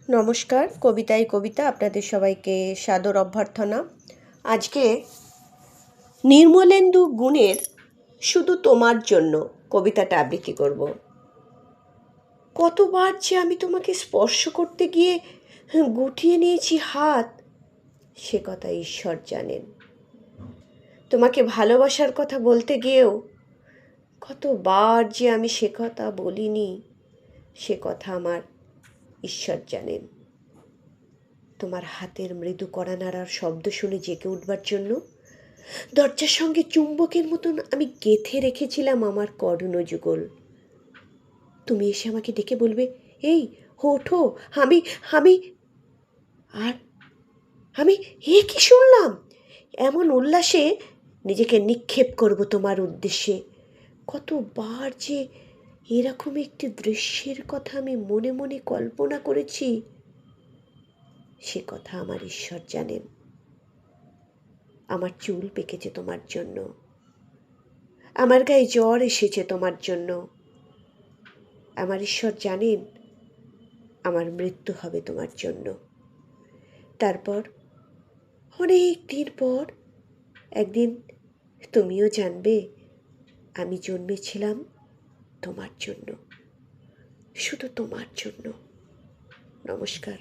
নমস্কার, কবিতায় কবিতা আপনাদের সবাইকে সাদর অভ্যর্থনা। আজকে নির্মলেন্দু গুণের শুধু তোমার জন্য কবিতাটা আবৃত্তি করব। কতবার যে আমি তোমাকে স্পর্শ করতে গিয়ে গুটিয়ে নিয়েছি হাত, সে কথা ঈশ্বর জানেন। তোমাকে ভালোবাসার কথা বলতে গিয়েও কতবার যে আমি সে কথা বলিনি, সে কথা আমার ঈশ্বর জানেন। তোমার হাতের মৃদু কড়া নাড়ার শব্দ শুনে জেগে উঠবার জন্য দরজার সঙ্গে চুম্বকের মতন আমি গেঁথে রেখেছিলাম আমার কর্ণযুগল। তুমি এসে আমাকে ডেকে বলবে, এই ওঠো, আমি আমি আর আমি কি শুনলাম? এমন উল্লাসে নিজেকে নিক্ষেপ করব তোমার উদ্দেশ্যে। কতবার যে এরকম একটি দৃশ্যের কথা আমি মনে মনে কল্পনা করেছি, সে কথা আমার ঈশ্বর জানেন। আমার চুল পেকেছে তোমার জন্য, আমার গায়ে জ্বর এসেছে তোমার জন্য। আমার ঈশ্বর জানেন আমার মৃত্যু হবে তোমার জন্য। তারপর অনেক দিন পর একদিন তুমিও জানবে আমি জন্মেছিলাম তোমার জন্য, শুধু তোমার জন্য। নমস্কার।